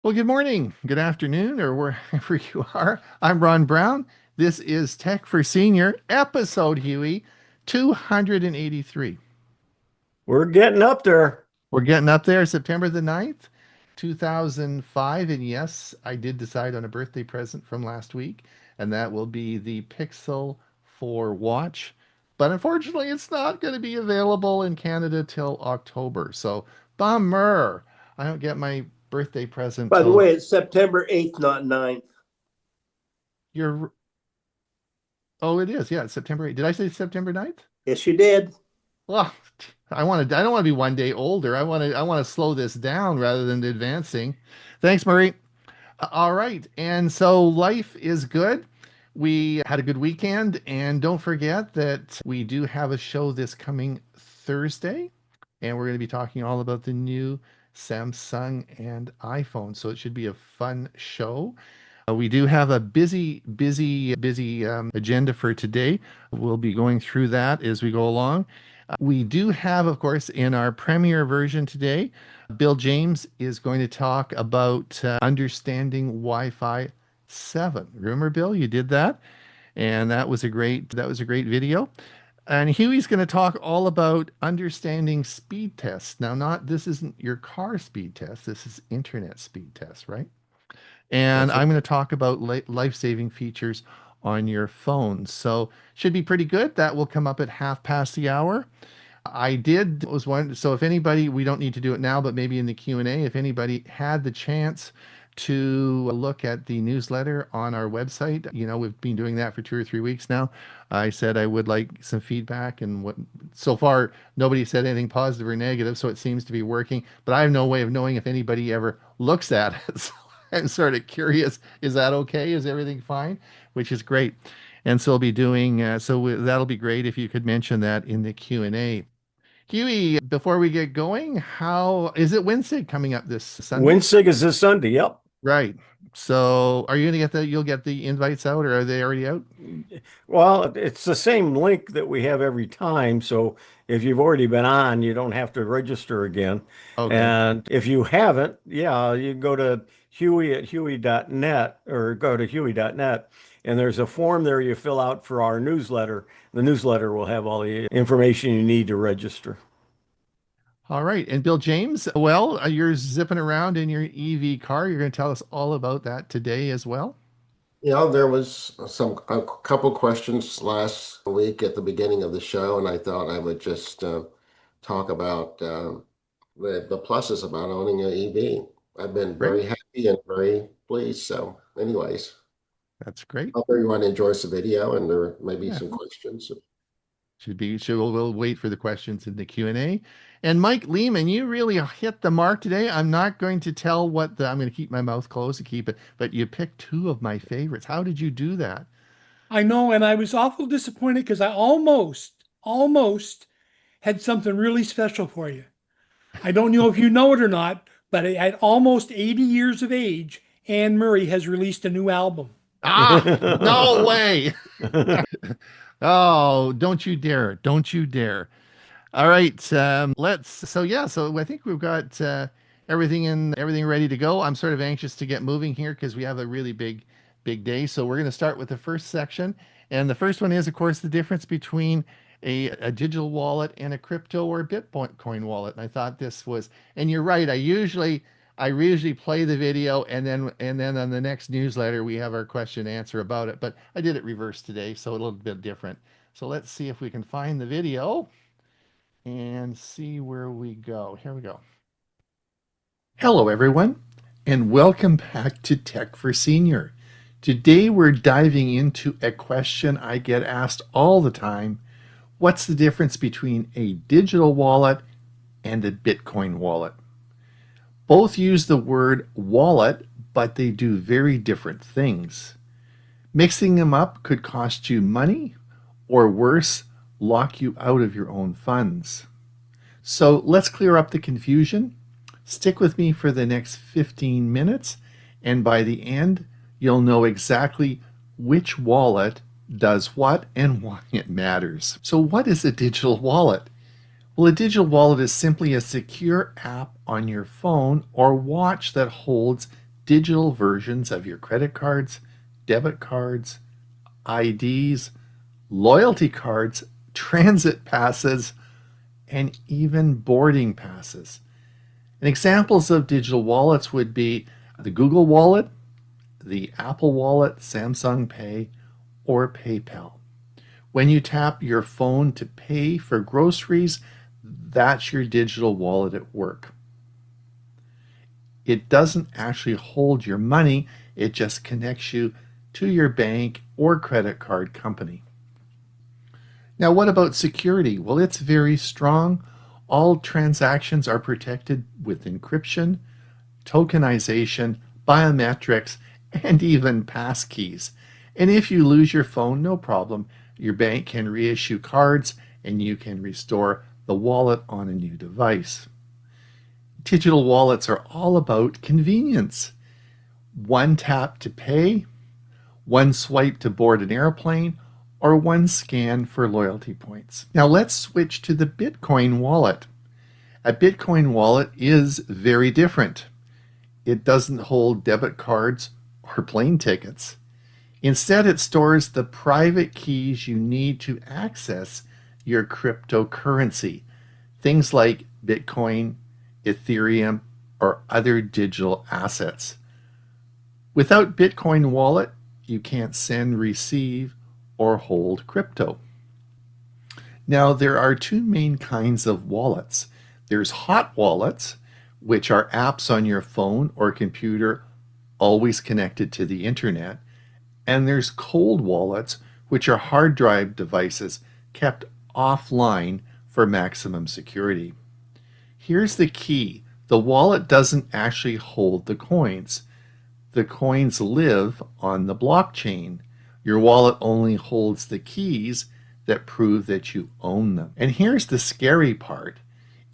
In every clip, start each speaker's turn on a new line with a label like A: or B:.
A: Well, good morning, good afternoon, or wherever you are. I'm Ron Brown. This is Tech for Senior, episode Hewie 283.
B: We're getting up there.
A: We're getting up there, September the 9th, 2005. And yes, I did decide on a birthday present from last week, and that will be the Pixel 4 watch. But unfortunately, it's not going to be available in Canada till October. So, bummer. I don't get my birthday present
C: By the
A: till
C: way, it's September 8th, not 9th.
A: you're. Oh, it is. Yeah, it's September 8th. Did I say September 9th?
C: Yes, you did.
A: Well, I don't want to be one day older. I want to slow this down rather than advancing. Thanks, Marie. All right. And so life is good. We had a good weekend, and don't forget that we do have a show this coming Thursday, and we're going to be talking all about the new Samsung and iPhone. So it should be a fun show. We do have a busy agenda for today. We'll be going through that as we go along. We do have, of course, in our premiere version today, Bill James is going to talk about understanding Wi-Fi 7. Remember, Bill, you did that, and that was a great video. And Huey's going to talk all about understanding speed tests. Now, not this isn't your car speed test. This is internet speed test, right? And
B: That's
A: I'm going to talk about life-saving features on your phone. So should be pretty good. That will come up at half past the hour. I did was one. So if anybody, we don't need to do it now, but maybe in the Q&A, if anybody had the chance to look at the newsletter on our website, we've been doing that for 2 or 3 weeks now. I said I would like some feedback, and so far nobody said anything positive or negative, so it seems to be working. But I have no way of knowing if anybody ever looks at it. So I'm sort of curious, is that okay? Is everything fine? Which is great. And so we'll be doing, that'll be great if you could mention that in the Q&A. Huey, before we get going, how is it WinSig coming up this Sunday?
B: WinSig is this Sunday. Yep.
A: Right. So are you going to you'll get the invites out, or are they already out?
B: Well, it's the same link that we have every time. So if you've already been on, you don't have to register again.
A: Okay.
B: And if you haven't, yeah, you can go to Hewie at Hewie.net or go to Hewie.net. And there's a form there you fill out for our newsletter. The newsletter will have all the information you need to register.
A: All right. And Bill James, well, you're zipping around in your EV car. You're going to tell us all about that today as well.
D: There was a couple questions last week at the beginning of the show, and I thought I would just talk about the pluses about owning an EV. I've been
A: Great.
D: very happy and very pleased. So, anyways,
A: That's great.
D: hope everyone enjoys the video, and there may be
A: Yeah.
D: some questions.
A: We'll wait for the questions in the Q&A. And Mike Leaman, you really hit the mark today. I'm not going to tell I'm going to keep my mouth closed to keep it, but you picked two of my favorites. How did you do that?
E: I know, and I was awful disappointed because I almost had something really special for you. I don't know if you know it or not, but at almost 80 years of age, Anne Murray has released a new album.
A: No way. Oh, don't you dare. Don't you dare. All right. So I think we've got everything ready to go. I'm sort of anxious to get moving here because we have a really big day. So we're going to start with the first section. And the first one is, of course, the difference between a digital wallet and a crypto or Bitcoin wallet. And I thought this was, and you're right. I usually play the video, and then on the next newsletter we have our question and answer about it. But I did it reverse today, so a little bit different. So let's see if we can find the video and see where we go. Here we go. Hello, everyone, and welcome back to Tech for Senior. Today we're diving into a question I get asked all the time. What's the difference between a digital wallet and a Bitcoin wallet? Both use the word wallet, but they do very different things. Mixing them up could cost you money, or worse, lock you out of your own funds. So let's clear up the confusion. Stick with me for the next 15 minutes, and by the end, you'll know exactly which wallet does what and why it matters. So what is a digital wallet? Well, a digital wallet is simply a secure app on your phone or watch that holds digital versions of your credit cards, debit cards, IDs, loyalty cards, transit passes, and even boarding passes. And examples of digital wallets would be the Google Wallet, the Apple Wallet, Samsung Pay, or PayPal. When you tap your phone to pay for groceries, that's your digital wallet at work. It doesn't actually hold your money, it just connects you to your bank or credit card company. Now, what about security? Well, it's very strong. All transactions are protected with encryption, tokenization, biometrics, and even passkeys. And if you lose your phone, no problem. Your bank can reissue cards and you can restore the wallet on a new device. Digital wallets are all about convenience. One tap to pay, one swipe to board an airplane, or one scan for loyalty points. Now let's switch to the Bitcoin wallet. A Bitcoin wallet is very different. It doesn't hold debit cards or plane tickets. Instead, it stores the private keys you need to access your cryptocurrency, things like Bitcoin, Ethereum, or other digital assets. Without Bitcoin wallet, you can't send, receive, or hold crypto. Now, there are two main kinds of wallets. There's hot wallets, which are apps on your phone or computer always connected to the internet. And there's cold wallets, which are hard drive devices kept offline for maximum security. Here's the key. The wallet doesn't actually hold the coins. The coins live on the blockchain. Your wallet only holds the keys that prove that you own them. And here's the scary part.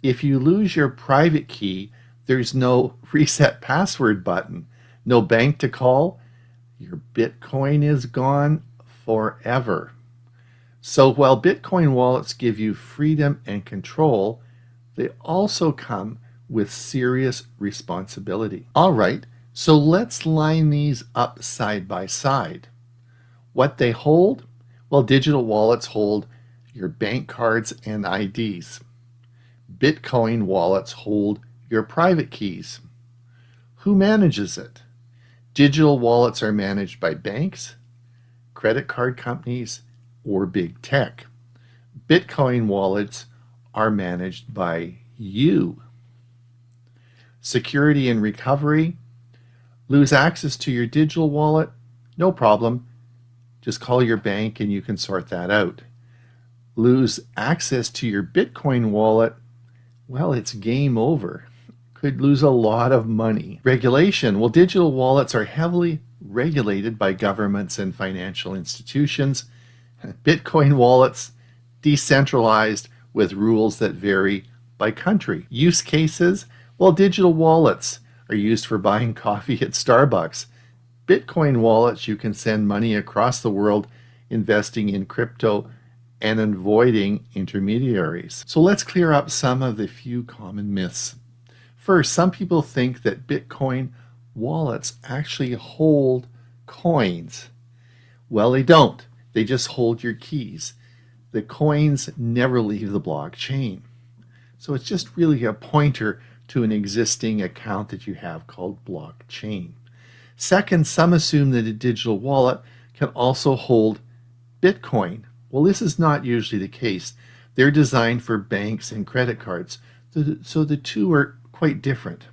A: If you lose your private key, there's no reset password button, no bank to call. Your Bitcoin is gone forever. So while Bitcoin wallets give you freedom and control, they also come with serious responsibility. All right, so let's line these up side by side. What they hold? Well, digital wallets hold your bank cards and IDs. Bitcoin wallets hold your private keys. Who manages it? Digital wallets are managed by banks, credit card companies, or big tech. Bitcoin wallets are managed by you. Security and recovery. Lose access to your digital wallet? No problem. Just call your bank and you can sort that out. Lose access to your Bitcoin wallet? Well, it's game over. Could lose a lot of money. Regulation. Well, digital wallets are heavily regulated by governments and financial institutions. Bitcoin wallets, decentralized with rules that vary by country. Use cases. Well, digital wallets are used for buying coffee at Starbucks. Bitcoin wallets, you can send money across the world investing in crypto and avoiding intermediaries. So let's clear up some of the few common myths. First, some people think that Bitcoin wallets actually hold coins. Well, they don't. They just hold your keys. The coins never leave the blockchain. So it's just really a pointer to an existing account that you have called blockchain. Second, some assume that a digital wallet can also hold Bitcoin. Well, this is not usually the case. They're designed for banks and credit cards, so the two are quite different.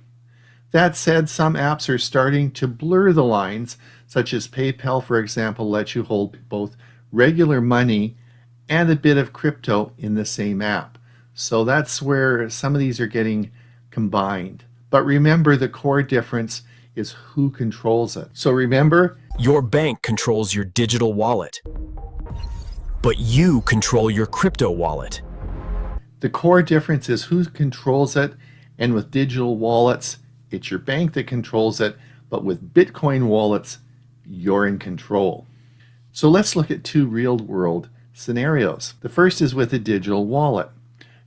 A: That said, some apps are starting to blur the lines, such as PayPal, for example, lets you hold both regular money and a bit of crypto in the same app. So that's where some of these are getting combined. But remember, the core difference is who controls it. So remember,
F: your bank controls your digital wallet, but you control your crypto wallet.
A: the core difference is who controls it. And with digital wallets, it's your bank that controls it. But with Bitcoin wallets, you're in control. So let's look at two real-world scenarios. The first is with a digital wallet.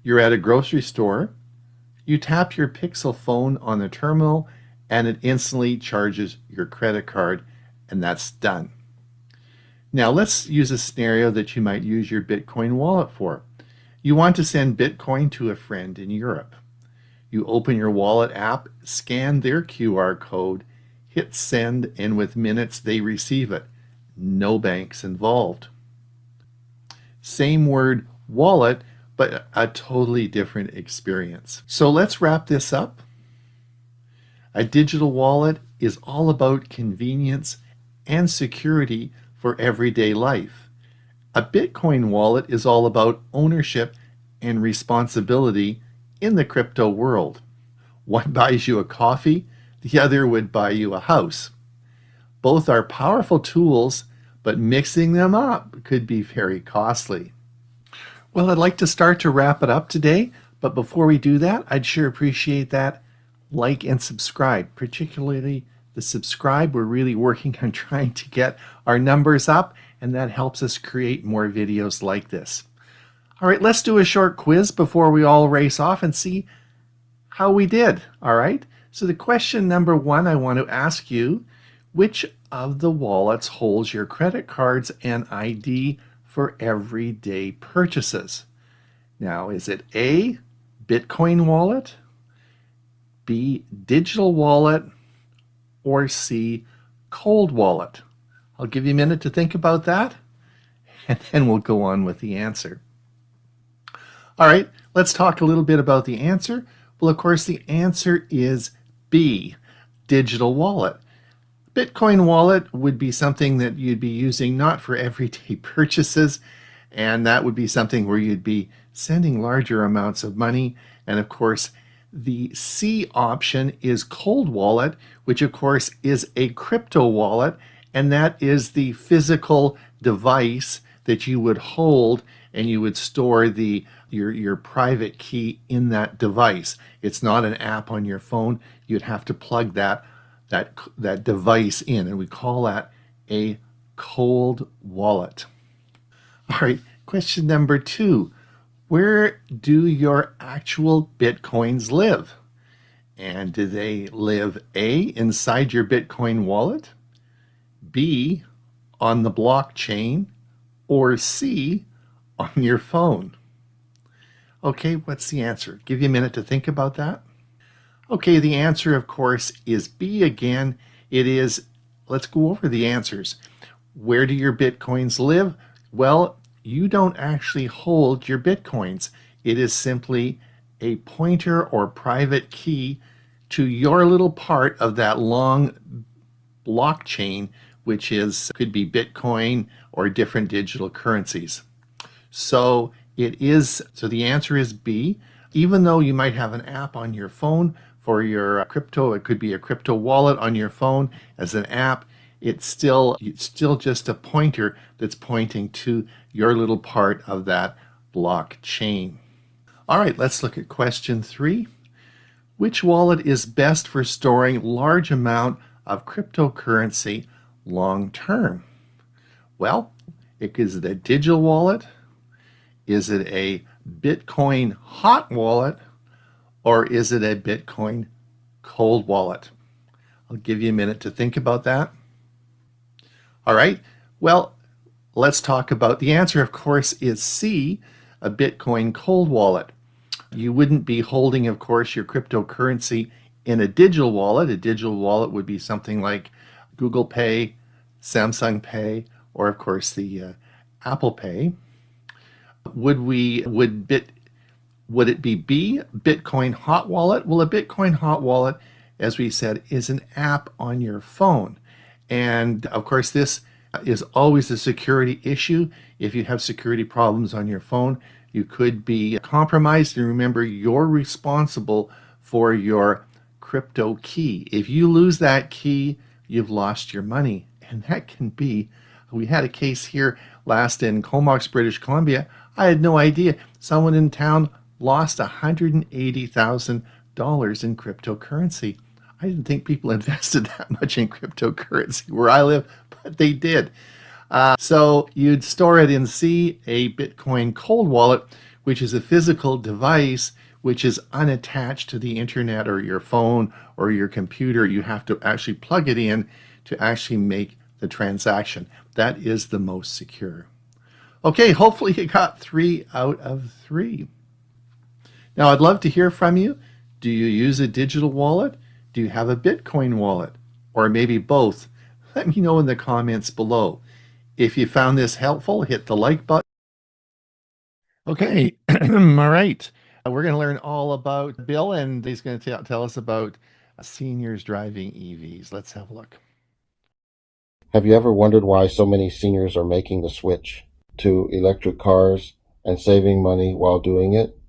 A: You're at a grocery store. You tap your Pixel phone on the terminal and it instantly charges your credit card, and that's done. Now let's use a scenario that you might use your Bitcoin wallet for. You want to send Bitcoin to a friend in Europe. You open your wallet app, scan their QR code, hit send, and with minutes they receive it. No banks involved. Same word, wallet, but a totally different experience. So let's wrap this up. A digital wallet is all about convenience and security for everyday life. A Bitcoin wallet is all about ownership and responsibility in the crypto world. One buys you a coffee, the other would buy you a house. Both are powerful tools, but mixing them up could be very costly. Well, I'd like to start to wrap it up today, but before we do that, I'd sure appreciate that like and subscribe, particularly the subscribe. We're really working on trying to get our numbers up, and that helps us create more videos like this. All right, let's do a short quiz before we all race off and see how we did. All right, so the question number 1 I want to ask you, which of the wallets holds your credit cards and ID for everyday purchases? Now, is it A, Bitcoin wallet, B, digital wallet, or C, cold wallet? I'll give you a minute to think about that, and then we'll go on with the answer. All right, let's talk a little bit about the answer. Well, of course, the answer is B, digital wallet. Bitcoin wallet would be something that you'd be using not for everyday purchases, and that would be something where you'd be sending larger amounts of money. And of course, the C option is cold wallet, which of course is a crypto wallet, and that is the physical device that you would hold, and you would store your private key in that device. It's not an app on your phone. You'd have to plug that device in, and we call that a cold wallet. All right, question number 2. Where do your actual Bitcoins live? And do they live A, inside your Bitcoin wallet, B, on the blockchain, or C, on your phone? Okay, what's the answer? Give you a minute to think about that. Okay, the answer, of course, is B again. It is, let's go over the answers. Where do your Bitcoins live? Well, you don't actually hold your Bitcoins. It is simply a pointer or private key to your little part of that long blockchain, which could be Bitcoin or different digital currencies. So the answer is B. Even though you might have an app on your phone for your crypto, it could be a crypto wallet on your phone as an app, it's still just a pointer that's pointing to your little part of that blockchain. All right, let's look at question 3. Which wallet is best for storing large amount of cryptocurrency long term? Well, is it a digital wallet? Is it a Bitcoin hot wallet? Or is it a Bitcoin cold wallet? I'll give you a minute to think about that. All right, well, let's talk about the answer, of course, is C, a Bitcoin cold wallet. You wouldn't be holding, of course, your cryptocurrency in a digital wallet. A digital wallet would be something like Google Pay, Samsung Pay, or of course the Apple Pay. Would it be B, Bitcoin hot wallet? Well, a Bitcoin hot wallet, as we said, is an app on your phone. And of course, this is always a security issue. If you have security problems on your phone, you could be compromised. And remember, you're responsible for your crypto key. If you lose that key, you've lost your money. And that can be, we had a case here last in Comox, British Columbia. I had no idea. Someone in town lost $180,000 in cryptocurrency. I didn't think people invested that much in cryptocurrency where I live, but they did. So you'd store it in C, a Bitcoin cold wallet, which is a physical device which is unattached to the internet or your phone or your computer. You have to actually plug it in to actually make the transaction. That is the most secure. Okay, hopefully you got 3 out of 3. Now, I'd love to hear from you. Do you use a digital wallet? Do you have a Bitcoin wallet? Or maybe both? Let me know in the comments below. If you found this helpful, hit the like button. Okay, all right. We're going to learn all about Bill, and he's going to tell us about seniors driving EVs. Let's have a look.
D: Have you ever wondered why so many seniors are making the switch to electric cars and saving money while doing it?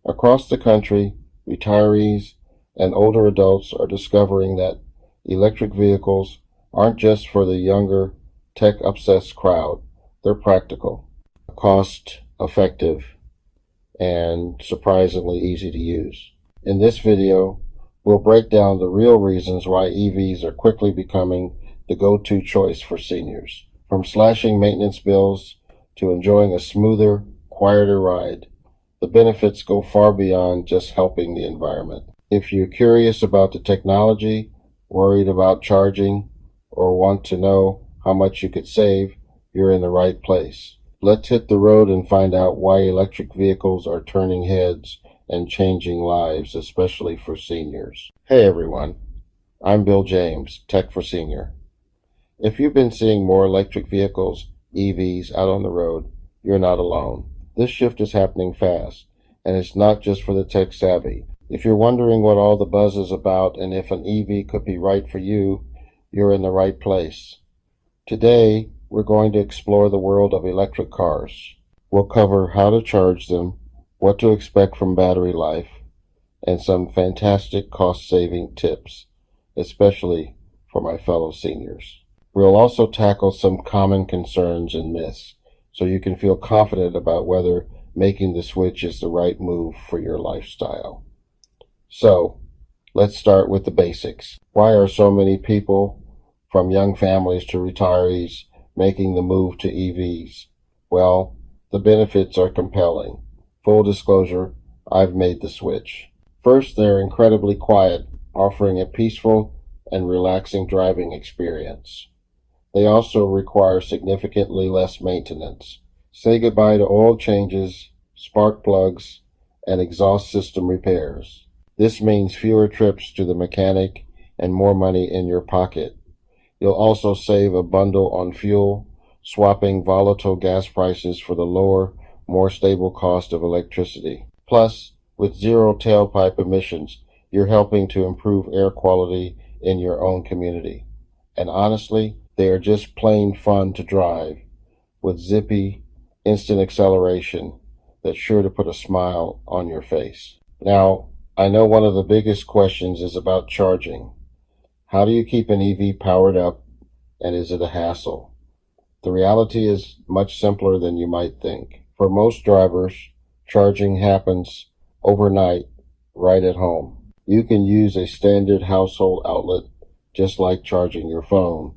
D: Across the country, retirees and older adults are discovering that electric vehicles aren't just for the younger, tech-obsessed crowd. They're practical, cost-effective, and surprisingly easy to use. In this video, we'll break down the real reasons why EVs are quickly becoming the go-to choice for seniors. From slashing maintenance bills to enjoying a smoother, quieter ride, the benefits go far beyond just helping the environment. If you're curious about the technology, worried about charging, or want to know how much you could save, you're in the right place. Let's hit the road and find out why electric vehicles are turning heads and changing lives, especially for seniors. Hey everyone, I'm Bill James, Tech for Senior. If you've been seeing more electric vehicles, EVs, out on the road, you're not alone. This shift is happening fast, and it's not just for the tech savvy. If you're wondering what all the buzz is about and if an EV could be right for you, you're in the right place. Today, we're going to explore the world of electric cars. We'll cover how to charge them, what to expect from battery life, and some fantastic cost-saving tips, especially for my fellow seniors. We'll also tackle some common concerns and myths, so you can feel confident about whether making the switch is the right move for your lifestyle. So, let's start with the basics. Why are so many people, from young families to retirees, making the move to EVs? Well, the benefits are compelling. Full disclosure, I've made the switch. First, they're incredibly quiet, offering a peaceful and relaxing driving experience. They also require significantly less maintenance. Say goodbye to oil changes, spark plugs, and exhaust system repairs. This means fewer trips to the mechanic and more money in your pocket. You'll also save a bundle on fuel, swapping volatile gas prices for the lower, more stable cost of electricity. Plus, with zero tailpipe emissions, you're helping to improve air quality in your own community. And honestly, they are just plain fun to drive, with zippy, instant acceleration that's sure to put a smile on your face. Now, I know one of the biggest questions is about charging. How do you keep an EV powered up, and is it a hassle? The reality is much simpler than you might think. For most drivers, charging happens overnight, right at home. You can use a standard household outlet, just like charging your phone.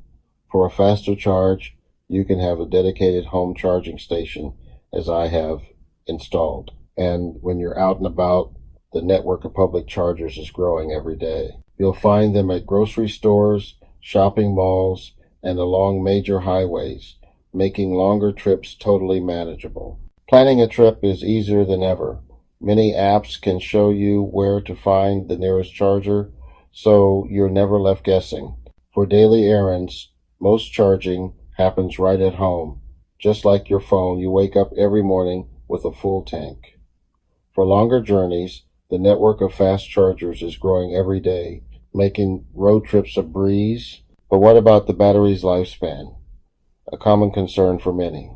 D: For a faster charge, you can have a dedicated home charging station, as I have installed. And when you're out and about, the network of public chargers is growing every day. You'll find them at grocery stores, shopping malls, and along major highways, making longer trips totally manageable. Planning a trip is easier than ever. Many apps can show you where to find the nearest charger, so you're never left guessing. For daily errands, most charging happens right at home. Just like your phone, you wake up every morning with a full tank. For longer journeys, the network of fast chargers is growing every day, making road trips a breeze. But what about the battery's lifespan? A common concern for many.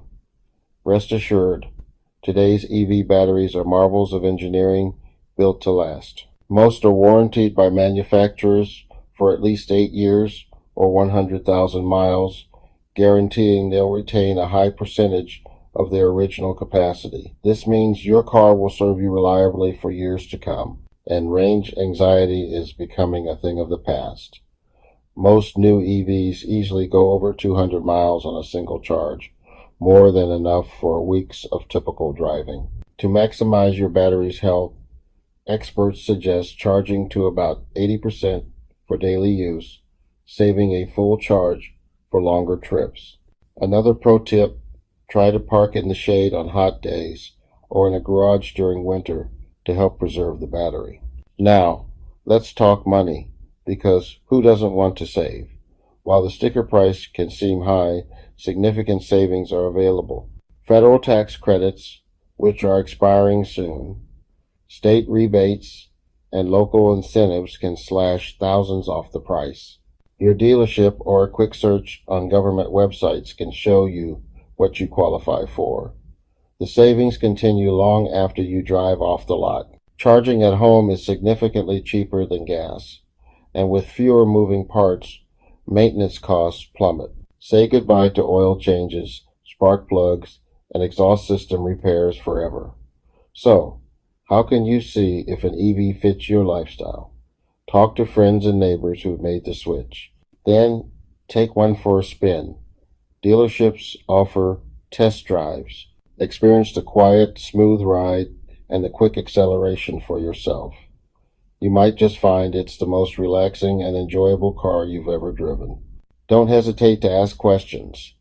D: Rest assured, today's EV batteries are marvels of engineering built to last. Most are warranted by manufacturers for at least 8 years or 100,000 miles, guaranteeing they'll retain a high percentage of their original capacity. This means your car will serve you reliably for years to come, and range anxiety is becoming a thing of the past. Most new EVs easily go over 200 miles on a single charge, more than enough for weeks of typical driving. To maximize your battery's health, experts suggest charging to about 80% for daily use, saving a full charge for longer trips. Another pro tip, try to park in the shade on hot days or in a garage during winter to help preserve the battery. Now, let's talk money, because who doesn't want to save? While the sticker price can seem high, significant savings are available. Federal tax credits, which are expiring soon, state rebates, and local incentives can slash thousands off the price. Your dealership or a quick search on government websites can show you what you qualify for. The savings continue long after you drive off the lot. Charging at home is significantly cheaper than gas, and with fewer moving parts, maintenance costs plummet. Say goodbye to oil changes, spark plugs, and exhaust system repairs forever. So, how can you see if an EV fits your lifestyle? Talk to friends and neighbors who've made the switch. Then, take one for a spin. Dealerships offer test drives. Experience the quiet, smooth ride and the quick acceleration for yourself. You might just find it's the most relaxing and enjoyable car you've ever driven. Don't hesitate to ask questions.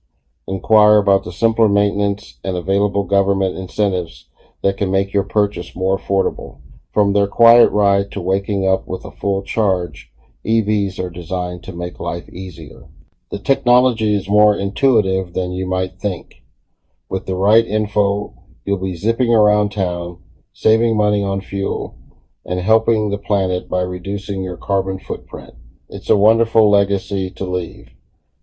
D: Inquire about the simpler maintenance and available government incentives that can make your purchase more affordable. From their quiet ride to waking up with a full charge, EVs are designed to make life easier. The technology is more intuitive than you might think. With the right info, you'll be zipping around town, saving money on fuel, and helping the planet by reducing your carbon footprint. It's a wonderful legacy to leave.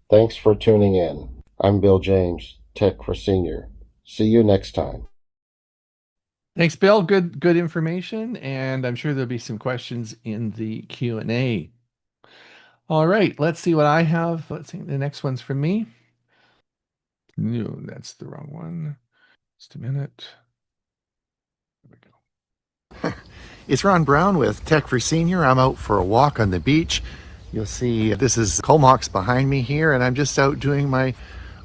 D: Thanks for tuning in. I'm Bill James, Tech for Senior. See you next time.
A: Thanks, Bill. Good information, and I'm sure there'll be some questions in the Q&A. All right, let's see what I have. Let's see, the next one's from me. No, that's the wrong one. Just a minute. There we go. It's Ron Brown with Tech for Senior. I'm out for a walk on the beach. You'll see this is Comox behind me here, and I'm just out doing my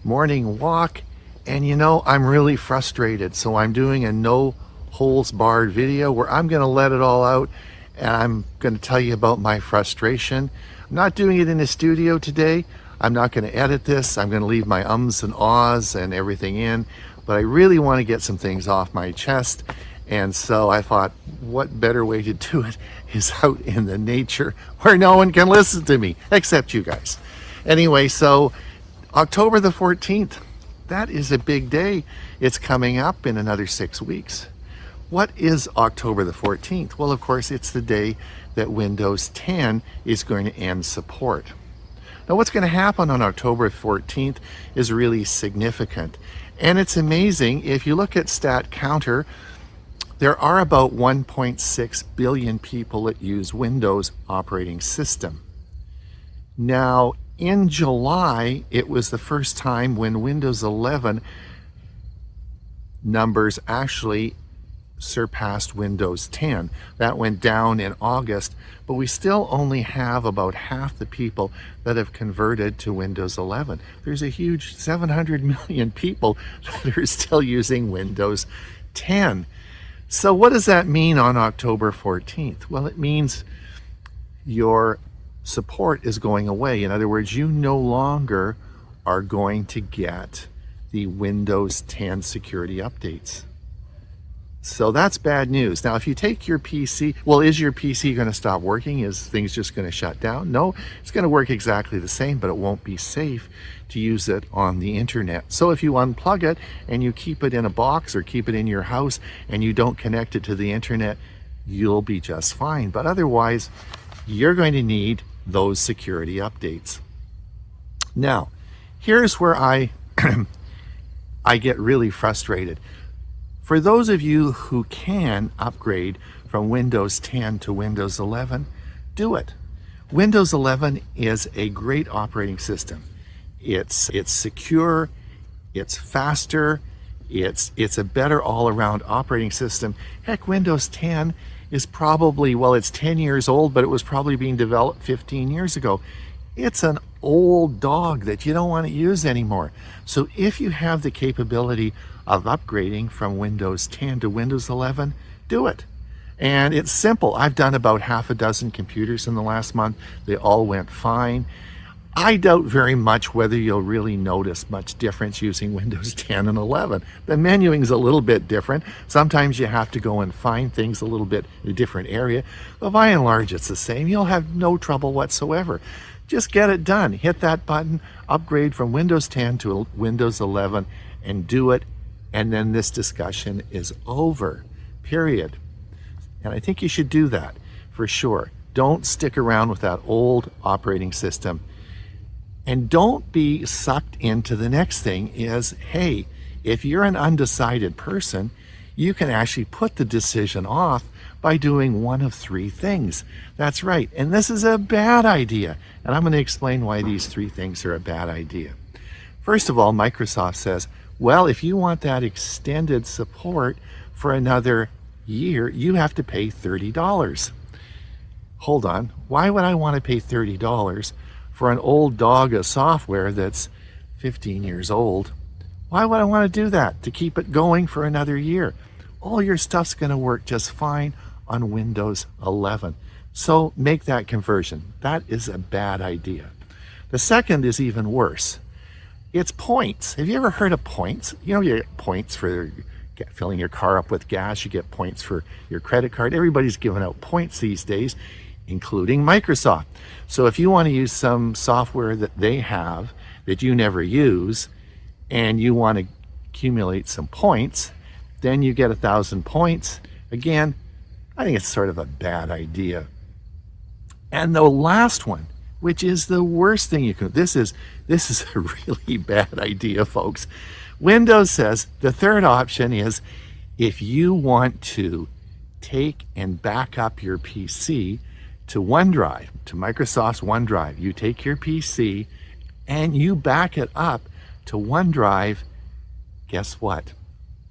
A: morning walk. And you know, I'm really frustrated, so I'm doing a no holds barred video where I'm going to let it all out, and I'm going to tell you about my frustration. I'm not doing it in the studio today. I'm not going to edit this. I'm going to leave my ums and ahs and everything in, but I really want to get some things off my chest. And so I thought, what better way to do it is out in the nature where no one can listen to me except you guys. Anyway, so October the 14th, that is a big day. It's coming up in another 6 weeks. What is October the 14th? Well, of course, it's the day that Windows 10 is going to end support. Now, what's going to happen on October 14th is really significant. And it's amazing. If you look at StatCounter, there are about 1.6 billion people that use Windows operating system. Now, in July, it was the first time when Windows 11 numbers actually surpassed Windows 10. That went down in August, but we still only have about half the people that have converted to Windows 11. There's a huge 700 million people that are still using Windows 10. So what does that mean on October 14th? Well, it means your support is going away. In other words, you no longer are going to get the Windows 10 security updates. So that's bad news. Now, if you take your PC, well, is your PC going to stop working? Is things just going to shut down? No, it's going to work exactly the same, but it won't be safe to use it on the internet. So if you unplug it and you keep it in a box or keep it in your house and you don't connect it to the internet, you'll be just fine. But otherwise, you're going to need those security updates. Now, here's where I get really frustrated. For those of you who can upgrade from Windows 10 to Windows 11, do it. Windows 11 is a great operating system. It's secure, it's faster, it's a better all-around operating system. Heck, Windows 10 is probably, well, it's 10 years old, but it was probably being developed 15 years ago. It's an old dog that you don't want to use anymore. So if you have the capability of upgrading from Windows 10 to Windows 11, do it. And it's simple. I've done about half a dozen computers in the last month. They all went fine. I doubt very much whether you'll really notice much difference using Windows 10 and 11. The menuing is a little bit different. Sometimes you have to go and find things a little bit in a different area, but by and large it's the same. You'll have no trouble whatsoever. Just get it done. Hit that button, upgrade from Windows 10 to Windows 11, and do it, and then this discussion is over, period. And I think you should do that for sure. Don't stick around with that old operating system. And don't be sucked into the next thing is, hey, if you're an undecided person, you can actually put the decision off by doing one of three things. That's right. And this is a bad idea. And I'm going to explain why these three things are a bad idea. First of all, Microsoft says, well, if you want that extended support for another year, you have to pay $30. Hold on. Why would I want to pay $30 for an old dog of software that's 15 years old? Why would I want to do that? To keep it going for another year. All your stuff's going to work just fine on Windows 11. So make that conversion. That is a bad idea. The second is even worse. It's points. Have you ever heard of points? You know, you get points for filling your car up with gas. You get points for your credit card. Everybody's giving out points these days, including Microsoft. So if you want to use some software that they have that you never use and you want to accumulate some points, then you get 1,000 points. Again, I think it's sort of a bad idea. And the last one, which is the worst thing you can, this is a really bad idea, folks. Windows says the third option is if you want to take and back up your PC to OneDrive, to Microsoft's OneDrive. You take your PC and you back it up to OneDrive. Guess what?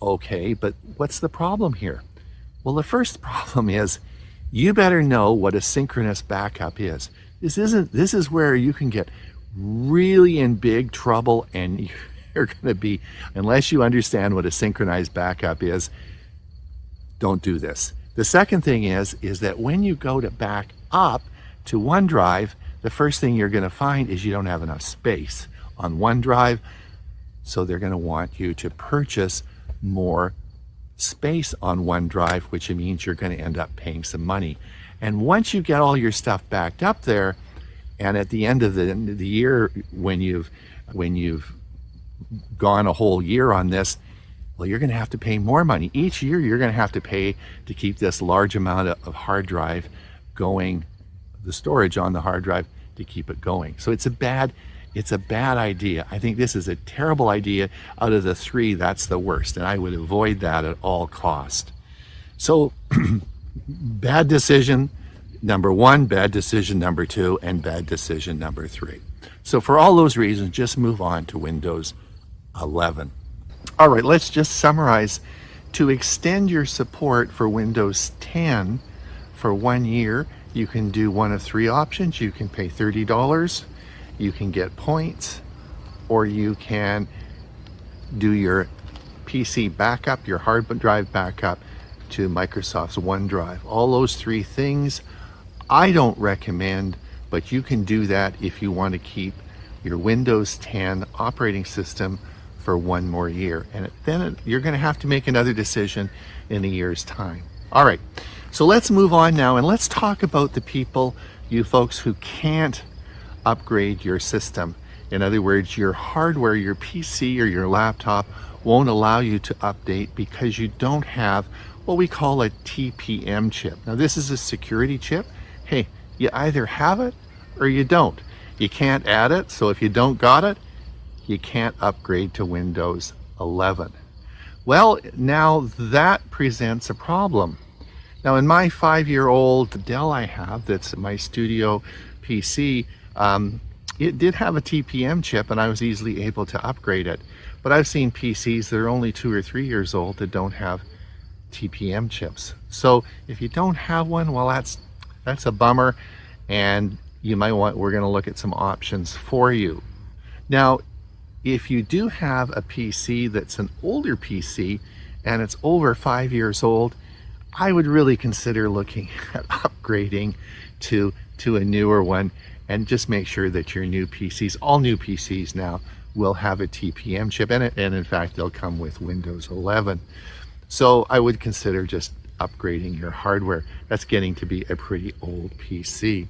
A: Okay, but what's the problem here? Well, the first problem is you better know what a synchronous backup is. This is where you can get really in big trouble, and you're going to be, unless you understand what a synchronized backup is, don't do this. The second thing is that when you go to back up to OneDrive, the first thing you're going to find is you don't have enough space on OneDrive. So they're going to want you to purchase more space on OneDrive, which means you're going to end up paying some money. And once you get all your stuff backed up there, and at the end of the year, when you've gone a whole year on this, well, you're going to have to pay more money. Each year, you're going to have to pay to keep this large amount of hard drive going, the storage on the hard drive to keep it going. So it's a bad idea. I think this is a terrible idea. Out of the three, that's the worst, and I would avoid that at all cost. So bad decision number one, bad decision number two, and bad decision number three. So for all those reasons, just move on to Windows 11. All right, let's just summarize. To extend your support for Windows 10 for 1 year, you can do one of three options. You can pay $30, you can get points, or you can do your PC backup, your hard drive backup to Microsoft's OneDrive. All those three things I don't recommend, but you can do that if you want to keep your Windows 10 operating system for 1 more year. And then you're going to have to make another decision in a year's time. All right, so let's move on now and let's talk about the people, you folks who can't upgrade your system. In other words, your hardware, your PC or your laptop won't allow you to update because you don't have what we call a TPM chip. Now, this is a security chip. Hey, you either have it or you don't. You can't add it, so if you don't got it, you can't upgrade to Windows 11. Well, now that presents a problem. Now, in my 5-year-old Dell I have, that's my studio PC, it did have a TPM chip and I was easily able to upgrade it. But I've seen PCs that are only 2 or 3 years old that don't have TPM chips. So if you don't have one, well, that's a bummer, and you might want, we're going to look at some options for you. Now, if you do have a PC that's an older PC and it's over 5 years old, I would really consider looking at upgrading to a newer one, and just make sure that your new PCs, all new PCs now, will have a TPM chip in it, and in fact they'll come with Windows 11. So I would consider just upgrading your hardware. That's getting to be a pretty old PC.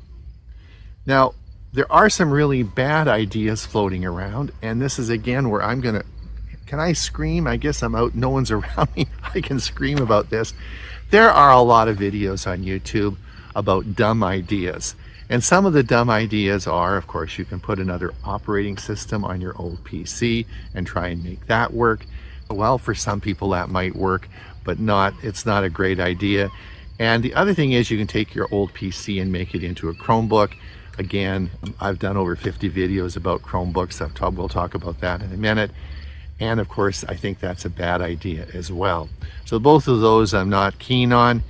A: Now, there are some really bad ideas floating around, and this is again where I'm gonna, can I scream? I guess I'm out, no one's around me. I can scream about this. There are a lot of videos on YouTube about dumb ideas. And some of the dumb ideas are, of course, you can put another operating system on your old PC and try and make that work. Well, for some people that might work, but it's not a great idea. And the other thing is you can take your old PC and make it into a Chromebook. Again, I've done over 50 videos about Chromebooks. We'll talk about that in a minute. And of course, I think that's a bad idea as well. So both of those I'm not keen on.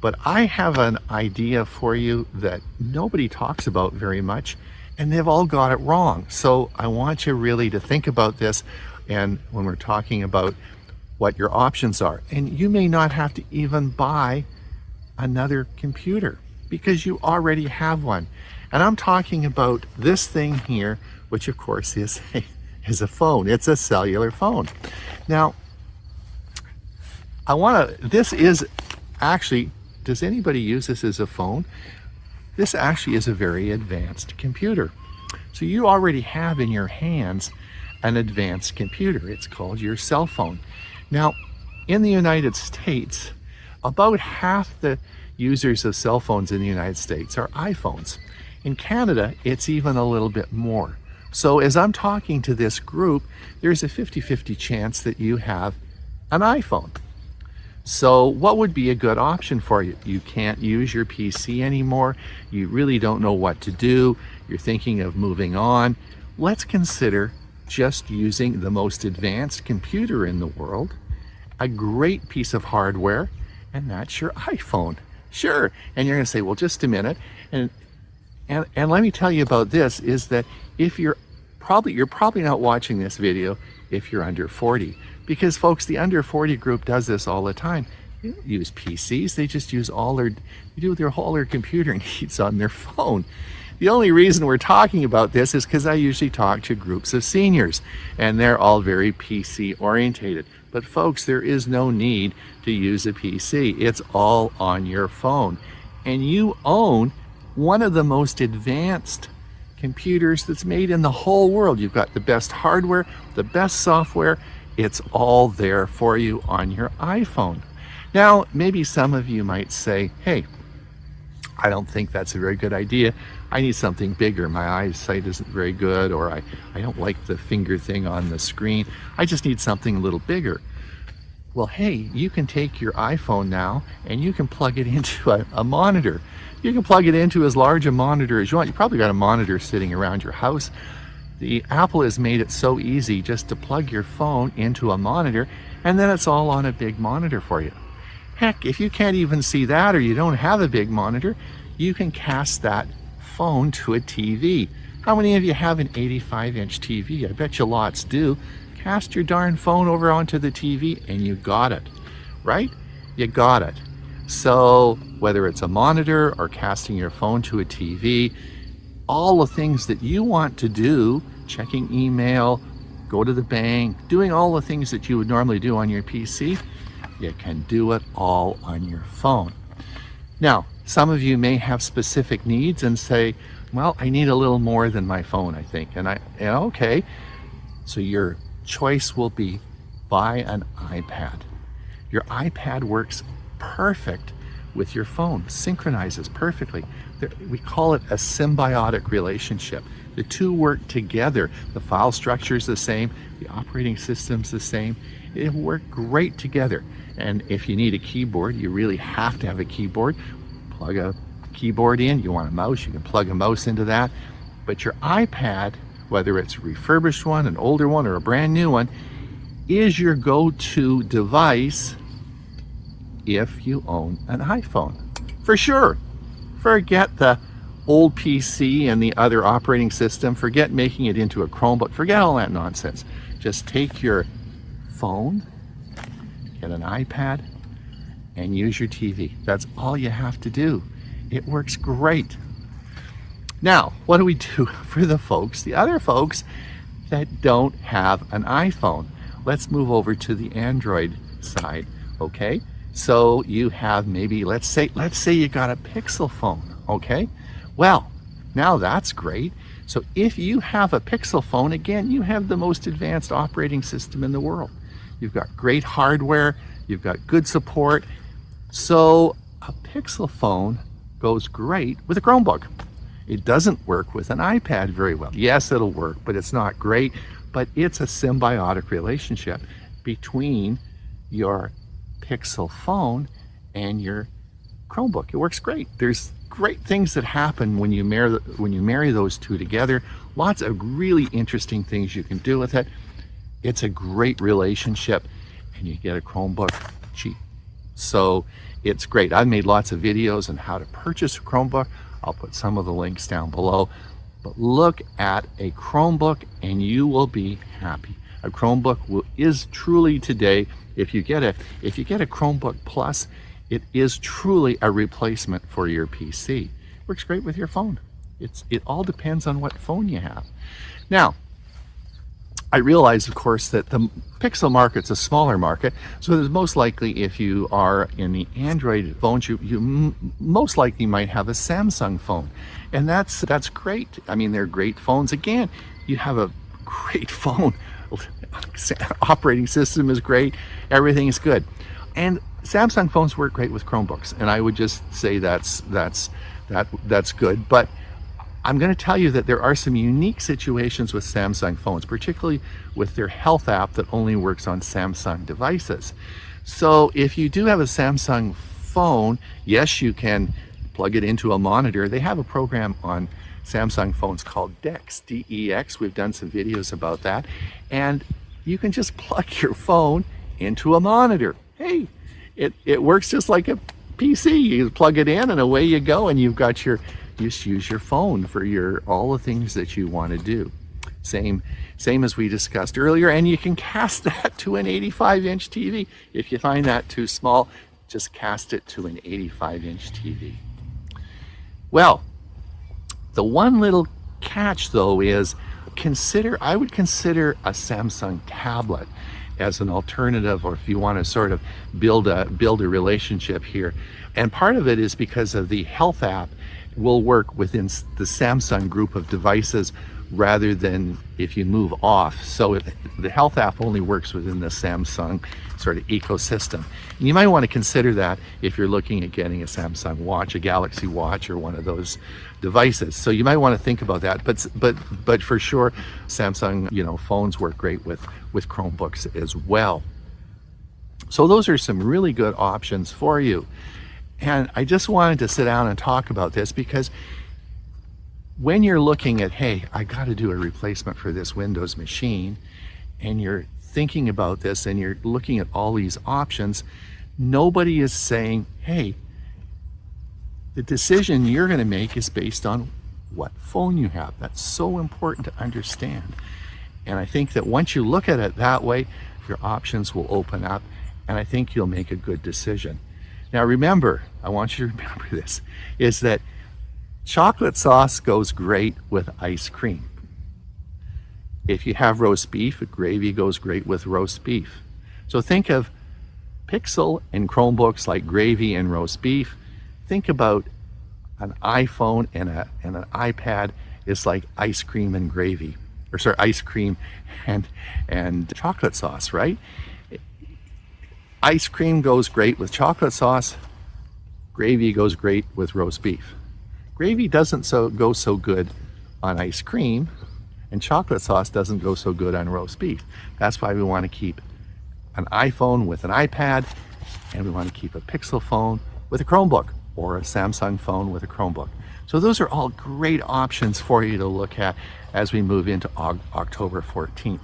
A: But I have an idea for you that nobody talks about very much, and they've all got it wrong. So I want you really to think about this, and when we're talking about what your options are. And you may not have to even buy another computer because you already have one. And I'm talking about this thing here, which of course is a phone. It's a cellular phone. Now, this is actually, does anybody use this as a phone? This actually is a very advanced computer. So you already have in your hands an advanced computer. It's called your cell phone. Now, in the United States, about half the users of cell phones in the United States are iPhones. In Canada, it's even a little bit more. So as I'm talking to this group, there's a 50-50 chance that you have an iPhone. So what would be a good option for you? You can't use your PC anymore. You really don't know what to do. You're thinking of moving on. Let's consider just using the most advanced computer in the world, a great piece of hardware, and that's your iPhone. Sure. And you're going to say, well, just a minute. And let me tell you about this, is that if you're probably not watching this video if you're under 40. Because folks, the under 40 group does this all the time. They don't use PCs, they just use all their computer needs on their phone. The only reason we're talking about this is because I usually talk to groups of seniors, and they're all very PC orientated. But folks, there is no need to use a PC. It's all on your phone. And you own one of the most advanced computers that's made in the whole world. You've got the best hardware, the best software. It's all there for you on your iPhone. Now, maybe some of you might say, hey, I don't think that's a very good idea. I need something bigger. My eyesight isn't very good, or I don't like the finger thing on the screen. I just need something a little bigger. Well, hey, you can take your iPhone now and you can plug it into a monitor. You can plug it into as large a monitor as you want. You probably got a monitor sitting around your house. The Apple has made it so easy just to plug your phone into a monitor, and then it's all on a big monitor for you. Heck, if you can't even see that, or you don't have a big monitor, you can cast that phone to a TV. How many of you have an 85-inch TV? I bet you lots do. Cast your darn phone over onto the TV and you got it, right? You got it. So whether it's a monitor or casting your phone to a TV, all the things that you want to do, checking email, go to the bank, doing all the things that you would normally do on your PC, you can do it all on your phone. Now, some of you may have specific needs and say, well, I need a little more than my phone, I think. And okay, so your choice will be buy an iPad. Your iPad works perfect with your phone, synchronizes perfectly. We call it a symbiotic relationship. The two work together. The file structure is the same, the operating system's the same. It work great together. And if you need a keyboard, you really have to have a keyboard. Plug a keyboard in. You want a mouse, you can plug a mouse into that. But your iPad, whether it's a refurbished one, an older one, or a brand new one, is your go-to device if you own an iPhone. For sure. Forget the old PC and the other operating system. Forget making it into a Chromebook. Forget all that nonsense. Just take your phone, get an iPad, and use your TV. That's all you have to do. It works great. Now, what do we do for the other folks that don't have an iPhone? Let's move over to the Android side, okay? So you have maybe, let's say you got a Pixel phone, okay? Well, now that's great. So if you have a Pixel phone, again, you have the most advanced operating system in the world. You've got great hardware, you've got good support. So a Pixel phone goes great with a Chromebook. It doesn't work with an iPad very well. Yes, it'll work, but it's not great. But it's a symbiotic relationship between your Pixel phone and your Chromebook. It works great. There's great things that happen when you marry those two together. Lots of really interesting things you can do with it. It's a great relationship, and you get a Chromebook cheap. So it's great. I've made lots of videos on how to purchase a Chromebook. I'll put some of the links down below. But look at a Chromebook and you will be happy. A Chromebook is truly today, if you get a Chromebook Plus, it is truly a replacement for your PC. Works great with your phone. It all depends on what phone you have. Now, I realize, of course, that the Pixel market's a smaller market, so there's most likely, if you are in the Android phones, you most likely might have a Samsung phone, and that's great. I mean, they're great phones. Again, you have a great phone. Operating system is great. Everything is good, and Samsung phones work great with Chromebooks, and I would just say that's good. But I'm going to tell you that there are some unique situations with Samsung phones, particularly with their health app that only works on Samsung devices. So if you do have a Samsung phone, yes, you can plug it into a monitor. They have a program on Samsung phones called 𝕥𝕦𝕡𝕡𝕠𝕥, D-E-X. We've done some videos about that. And you can just plug your phone into a monitor. Hey, it works just like a PC. You plug it in and away you go, and you've got just use your phone for all the things that you want to do. Same as we discussed earlier, and you can cast that to an 85-inch TV. If you find that too small, just cast it to an 85-inch TV. Well, the one little catch though is I would consider a Samsung tablet as an alternative, or if you want to sort of build a relationship here. And part of it is because of the health app will work within the Samsung group of devices rather than if you move off. So the health app only works within the Samsung sort of ecosystem. And you might want to consider that if you're looking at getting a Samsung watch, a Galaxy watch, or one of those devices. So you might want to think about that. But for sure, Samsung, phones work great with Chromebooks as well. So those are some really good options for you. And I just wanted to sit down and talk about this because when you're looking at, hey, I got to do a replacement for this Windows machine, and you're thinking about this and you're looking at all these options, nobody is saying, hey, the decision you're going to make is based on what phone you have. That's so important to understand. And I think that once you look at it that way, your options will open up, and I think you'll make a good decision. Now remember, I want you to remember this, is that chocolate sauce goes great with ice cream. If you have roast beef, gravy goes great with roast beef. So think of Pixel and Chromebooks like gravy and roast beef. Think about an iPhone and an iPad is like ice cream and gravy, or sorry, ice cream and chocolate sauce, right? Ice cream goes great with chocolate sauce. Gravy goes great with roast beef. Gravy doesn't go so good on ice cream, and chocolate sauce doesn't go so good on roast beef. That's why we want to keep an iPhone with an iPad, and we want to keep a Pixel phone with a Chromebook, or a Samsung phone with a Chromebook. So those are all great options for you to look at as we move into October 14th.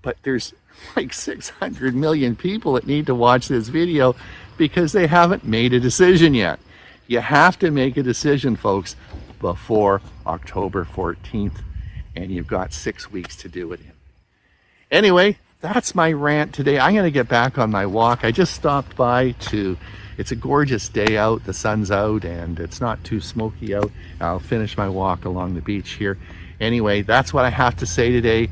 A: But there's like 600 million people that need to watch this video because they haven't made a decision yet. You have to make a decision, folks, before October 14th, and you've got 6 weeks to do it in. Anyway, that's my rant today. I'm going to get back on my walk. I just stopped by to It's a gorgeous day out, the sun's out, and it's not too smoky out. I'll finish my walk along the beach here. Anyway, that's what I have to say today.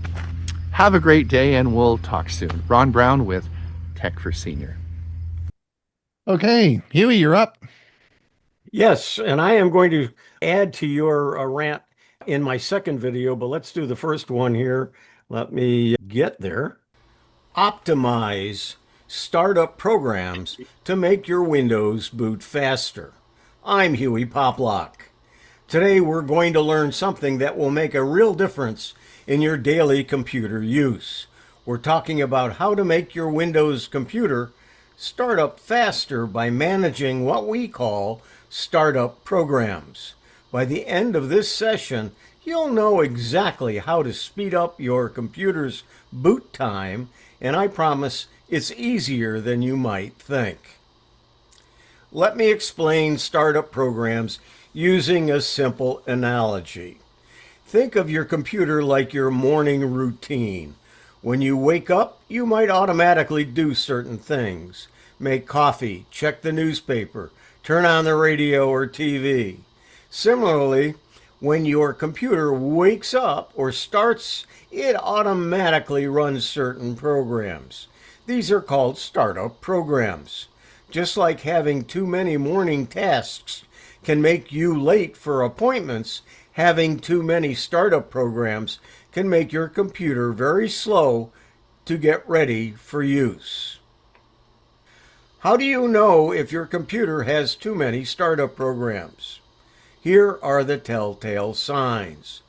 A: Have a great day, and we'll talk soon. Ron Brown with Tech for Senior. Okay, Hewie, you're up.
B: Yes, and I am going to add to your rant in my second video, but let's do the first one here. Let me get there. Optimize startup programs to make your Windows boot faster. I'm Hewie Poplock. Today we're going to learn something that will make a real difference in your daily computer use. We're talking about how to make your Windows computer start up faster by managing what we call startup programs. By the end of this session, you'll know exactly how to speed up your computer's boot time, and I promise it's easier than you might think. Let me explain startup programs using a simple analogy. Think of your computer like your morning routine. When you wake up, you might automatically do certain things. Make coffee, check the newspaper, turn on the radio or TV. Similarly, when your computer wakes up or starts, it automatically runs certain programs. These are called startup programs. Just like having too many morning tasks can make you late for appointments, having too many startup programs can make your computer very slow to get ready for use. How do you know if your computer has too many startup programs? Here are the telltale signs.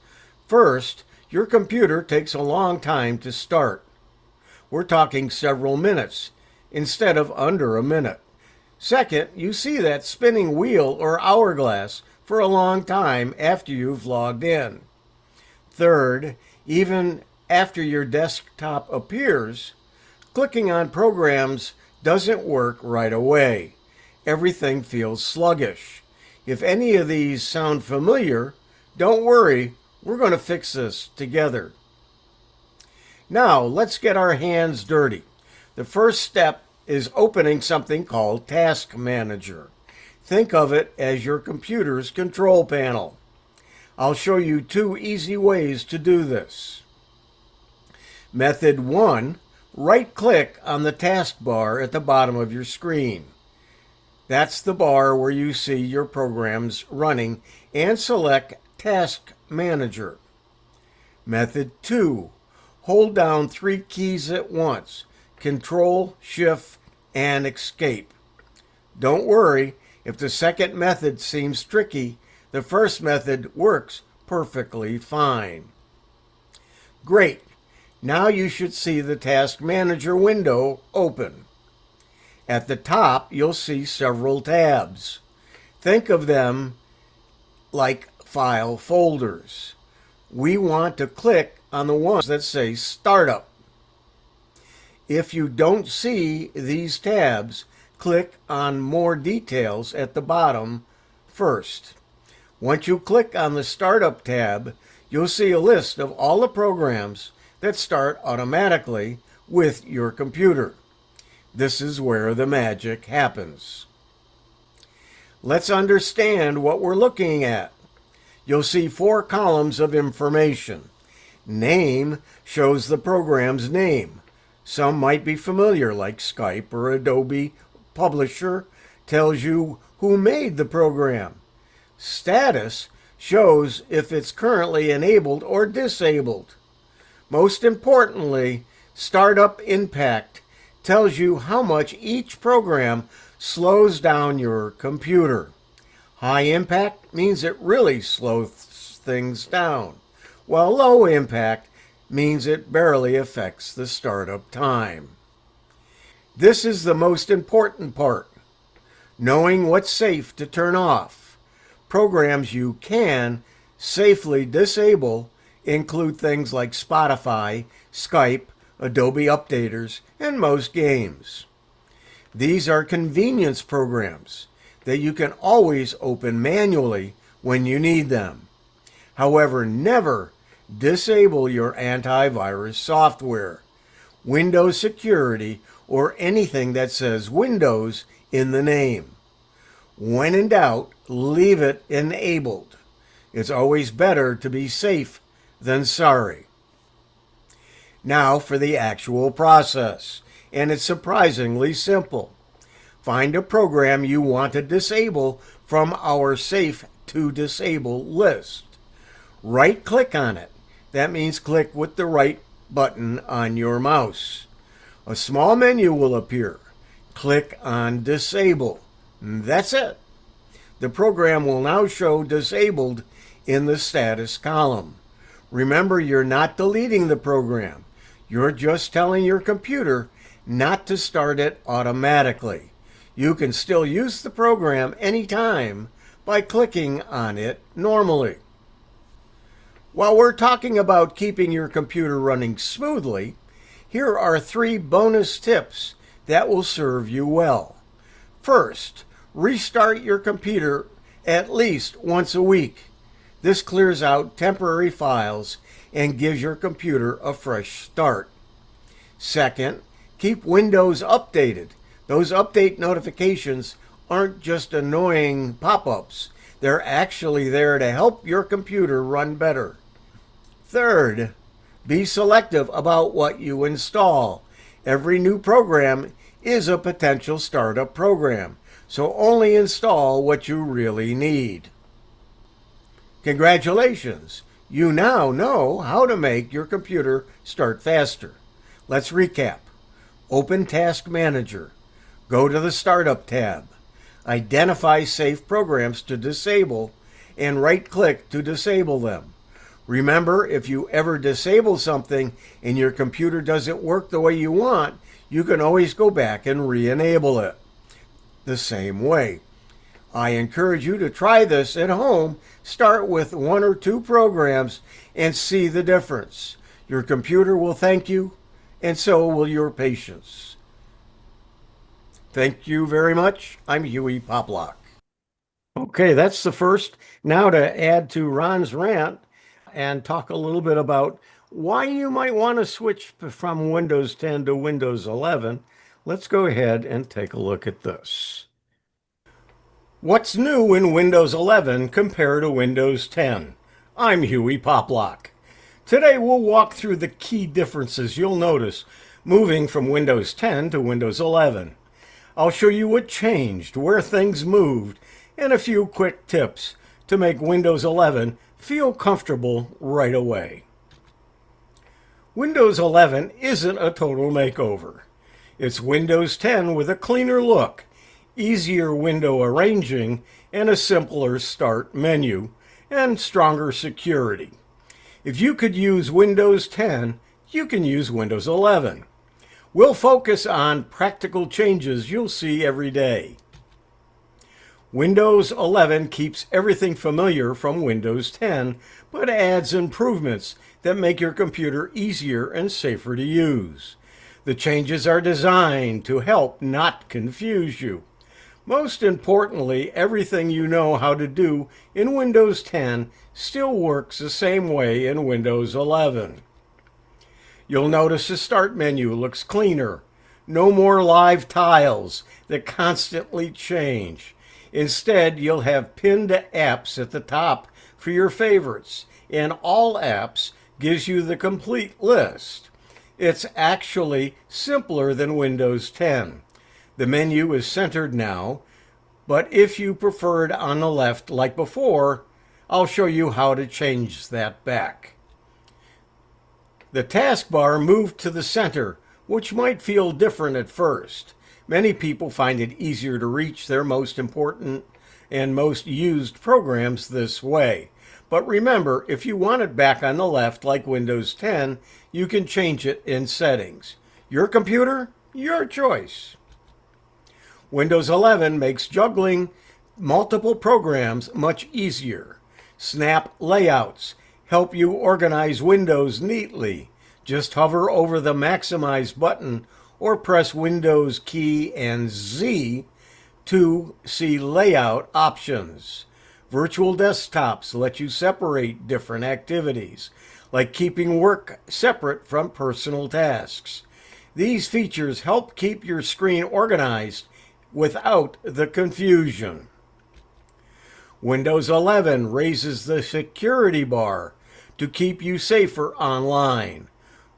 B: First, your computer takes a long time to start. We're talking several minutes instead of under a minute. Second, you see that spinning wheel or hourglass for a long time after you've logged in. Third, even after your desktop appears, clicking on programs doesn't work right away. Everything feels sluggish. If any of these sound familiar, don't worry, we're going to fix this together. Now, let's get our hands dirty. The first step is opening something called Task Manager. Think of it as your computer's control panel. I'll show you two easy ways to do this. Method 1, right-click on the taskbar at the bottom of your screen. That's the bar where you see your programs running, and select Task Manager. Method 2, hold down 3 keys at once, Control, Shift, and Escape. Don't worry, if the second method seems tricky, the first method works perfectly fine. Great! Now you should see the Task Manager window open. At the top, you'll see several tabs. Think of them like file folders. We want to click on the ones that say Startup. If you don't see these tabs, click on More Details at the bottom first. Once you click on the Startup tab, you'll see a list of all the programs that start automatically with your computer. This is where the magic happens. Let's understand what we're looking at. You'll see 4 columns of information. Name shows the program's name. Some might be familiar, like Skype or Adobe. Publisher tells you who made the program. Status shows if it's currently enabled or disabled. Most importantly, Startup Impact tells you how much each program slows down your computer. High impact means it really slows things down, while low impact means it barely affects the startup time. This is the most important part, knowing what's safe to turn off. Programs you can safely disable include things like Spotify, Skype, Adobe Updaters, and most games. These are convenience programs that you can always open manually when you need them. However, never disable your antivirus software. Windows security or anything that says Windows in the name. When in doubt, leave it enabled. It's always better to be safe than sorry. Now for the actual process, and it's surprisingly simple. Find a program you want to disable from our Safe to Disable list. Right-click on it. That means click with the right button on your mouse. A small menu will appear. Click on Disable. That's it. The program will now show disabled in the status column. Remember, you're not deleting the program. You're just telling your computer not to start it automatically. You can still use the program anytime by clicking on it normally. While we're talking about keeping your computer running smoothly, here are 3 bonus tips that will serve you well. First, restart your computer at least once a week. This clears out temporary files and gives your computer a fresh start. Second, keep Windows updated. Those update notifications aren't just annoying pop-ups. They're actually there to help your computer run better. Third, be selective about what you install. Every new program is a potential startup program, so only install what you really need. Congratulations! You now know how to make your computer start faster. Let's recap. Open Task Manager. Go to the Startup tab. Identify safe programs to disable and right-click to disable them. Remember, if you ever disable something and your computer doesn't work the way you want, you can always go back and re-enable it the same way. I encourage you to try this at home. Start with 1 or 2 programs and see the difference. Your computer will thank you, and so will your patience. Thank you very much. I'm Hewie Poplock. Okay, that's the first. Now to add to Ron's rant and talk a little bit about why you might want to switch from Windows 10 to Windows 11, let's go ahead and take a look at this. What's new in Windows 11 compared to Windows 10? I'm Hewie Poplock. Today we'll walk through the key differences you'll notice moving from Windows 10 to Windows 11. I'll show you what changed, where things moved, and a few quick tips to make Windows 11 feel comfortable right away. Windows 11 isn't a total makeover. It's Windows 10 with a cleaner look, easier window arranging, and a simpler start menu, and stronger security. If you could use Windows 10, you can use Windows 11. We'll focus on practical changes you'll see every day. Windows 11 keeps everything familiar from Windows 10, but adds improvements that make your computer easier and safer to use. The changes are designed to help, not confuse you. Most importantly, everything you know how to do in Windows 10 still works the same way in Windows 11. You'll notice the Start menu looks cleaner. No more live tiles that constantly change. Instead, you'll have pinned apps at the top for your favorites, and All Apps gives you the complete list. It's actually simpler than Windows 10. The menu is centered now, but if you preferred on the left like before, I'll show you how to change that back. The taskbar moved to the center, which might feel different at first. Many people find it easier to reach their most important and most used programs this way. But remember, if you want it back on the left like Windows 10, you can change it in Settings. Your computer, your choice. Windows 11 makes juggling multiple programs much easier. Snap layouts help you organize windows neatly. Just hover over the Maximize button or press Windows key and Z to see layout options. Virtual desktops let you separate different activities, like keeping work separate from personal tasks. These features help keep your screen organized without the confusion. Windows 11 raises the security bar to keep you safer online.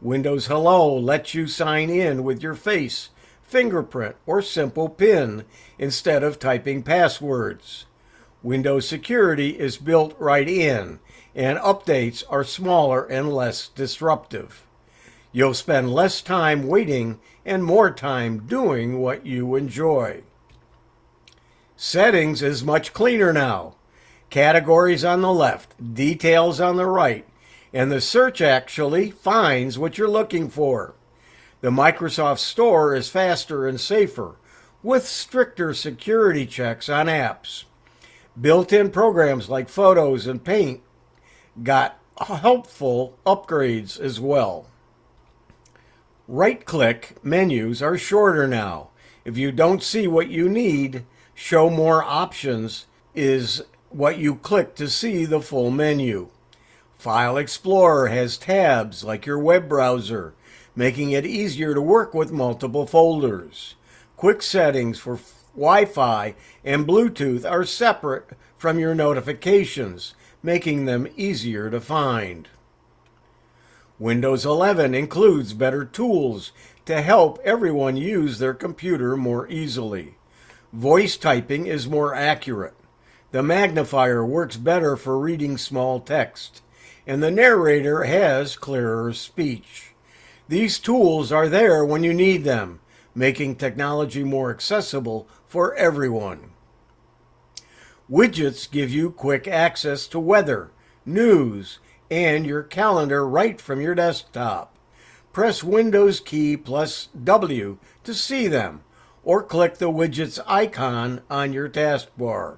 B: Windows Hello lets you sign in with your face, fingerprint, or simple PIN instead of typing passwords. Windows Security is built right in, and updates are smaller and less disruptive. You'll spend less time waiting and more time doing what you enjoy. Settings is much cleaner now. Categories on the left, details on the right, and the search actually finds what you're looking for. The Microsoft Store is faster and safer, with stricter security checks on apps. Built-in programs like Photos and Paint got helpful upgrades as well. Right-click menus are shorter now. If you don't see what you need, Show More Options is what you click to see the full menu. File Explorer has tabs like your web browser, making it easier to work with multiple folders. Quick settings for Wi-Fi and Bluetooth are separate from your notifications, making them easier to find. Windows 11 includes better tools to help everyone use their computer more easily. Voice typing is more accurate. The magnifier works better for reading small text, and the narrator has clearer speech. These tools are there when you need them, making technology more accessible for everyone. Widgets give you quick access to weather, news, and your calendar right from your desktop. Press Windows key plus W to see them, or click the widget's icon on your taskbar.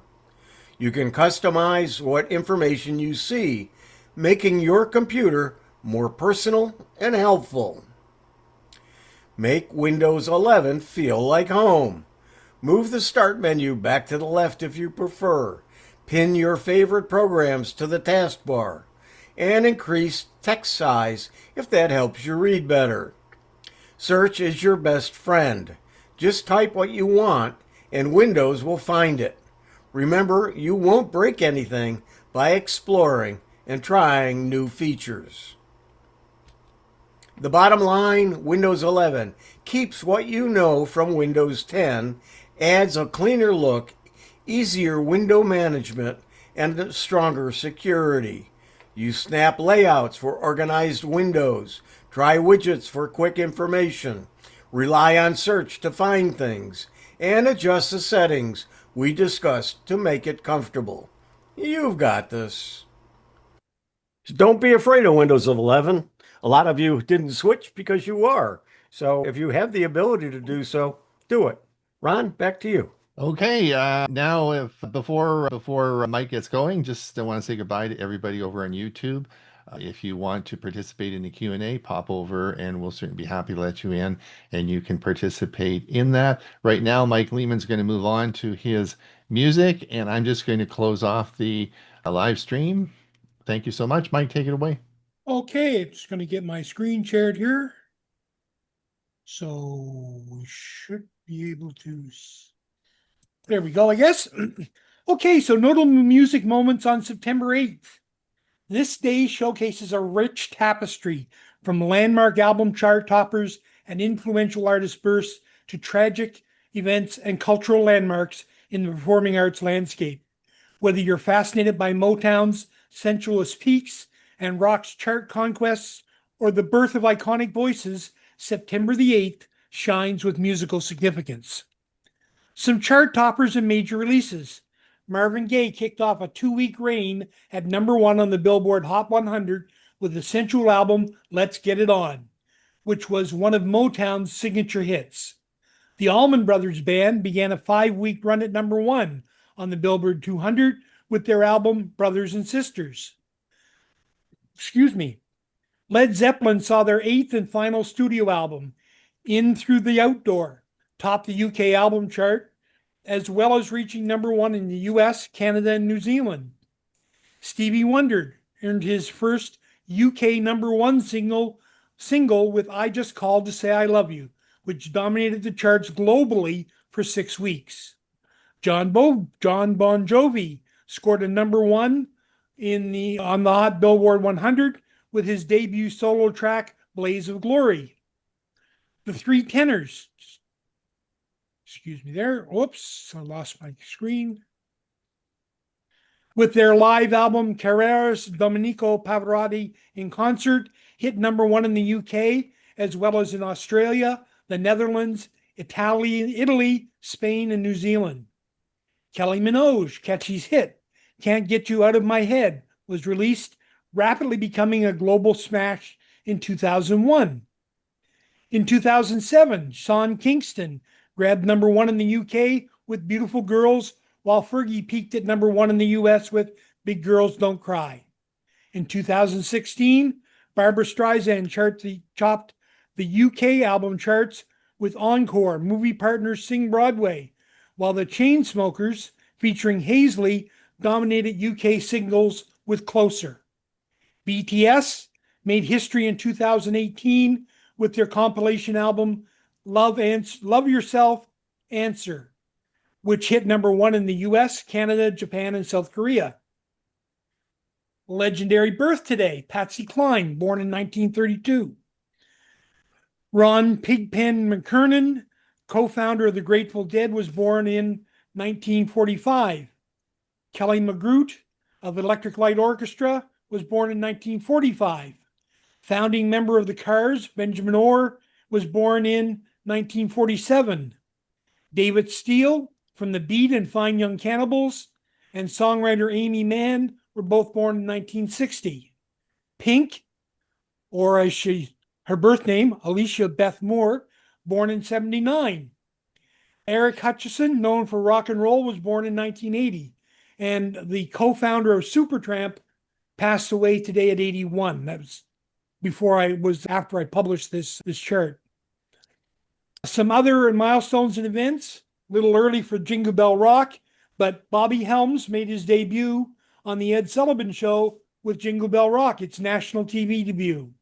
B: You can customize what information you see, making your computer more personal and helpful. Make Windows 11 feel like home. Move the Start menu back to the left if you prefer. Pin your favorite programs to the taskbar, and increase text size if that helps you read better. Search is your best friend. Just type what you want, and Windows will find it. Remember, you won't break anything by exploring and trying new features. The bottom line, Windows 11 keeps what you know from Windows 10, adds a cleaner look, easier window management, and stronger security. Use snap layouts for organized windows. Try widgets for quick information. Rely on search to find things. And adjust the settings we discussed to make it comfortable. You've got this. Don't be afraid of Windows 11. A lot of you didn't switch because you are. So if you have the ability to do so, do it. Ron, back to you.
A: Okay, now if before Mike gets going, just I want to say goodbye to everybody over on YouTube. If you want to participate in the Q&A, pop over and we'll certainly be happy to let you in and you can participate in that. Right now, Mike Leaman's going to move on to his music and I'm just going to close off the live stream. Thank you so much. Mike, take it away.
E: Okay, I'm just going to get my screen shared here. So we should be able to... There we go, I guess. Okay, so notable music moments on September 8th. This day showcases a rich tapestry from landmark album chart toppers and influential artists' bursts to tragic events and cultural landmarks in the performing arts landscape. Whether you're fascinated by Motown's sensuous peaks and rock's chart conquests or the birth of iconic voices, September the 8th shines with musical significance. Some chart toppers and major releases. Marvin Gaye kicked off a 2-week reign at #1 on the Billboard Hot 100 with the sensual album Let's Get It On, which was one of Motown's signature hits. The Allman Brothers Band began a 5-week run at #1 on the Billboard 200 with their album Brothers and Sisters. Led Zeppelin saw their 8th and final studio album, In Through the Outdoor, top the UK album chart, as well as reaching #1 in the US, Canada, and New Zealand. Stevie Wonder earned his first UK #1 single single with I Just Called to Say I Love You, which dominated the charts globally for 6 weeks. John Bon Jovi scored a #1 on the Hot Billboard 100 with his debut solo track, Blaze of Glory. The Three Tenors, excuse me there, whoops, I lost my screen. With their live album, Carreras Domenico Pavarotti in Concert, hit #1 in the UK, as well as in Australia, the Netherlands, Italy, Spain, and New Zealand. Kylie Minogue, catchy's hit, Can't Get You Out of My Head, was released, rapidly becoming a global smash in 2001. In 2007, Sean Kingston grabbed #1 in the UK with Beautiful Girls, while Fergie peaked at #1 in the US with Big Girls Don't Cry. In 2016, Barbra Streisand topped the UK album charts with Encore, movie partners Sing Broadway, while the Chainsmokers, featuring Hazley, dominated UK singles with Closer. BTS made history in 2018 with their compilation album Love Yourself, Answer, which hit #1 in the US, Canada, Japan, and South Korea. Legendary birth today, Patsy Cline, born in 1932. Ron Pigpen McKernan, co-founder of the Grateful Dead, was born in 1945. Kelly McGroot of Electric Light Orchestra was born in 1945. Founding member of the Cars, Benjamin Orr, was born in 1947. David Steele from The Beat and Fine Young Cannibals and songwriter Amy Mann were both born in 1960. Pink, or as her birth name, Alicia Beth Moore, born in 1979. Eric Hutchison, known for rock and roll, was born in 1980. And the co-founder of Supertramp passed away today at 81. That was after I published this chart. Some other milestones and events, a little early for Jingle Bell Rock, but Bobby Helms made his debut on the Ed Sullivan Show with Jingle Bell Rock, its national TV debut.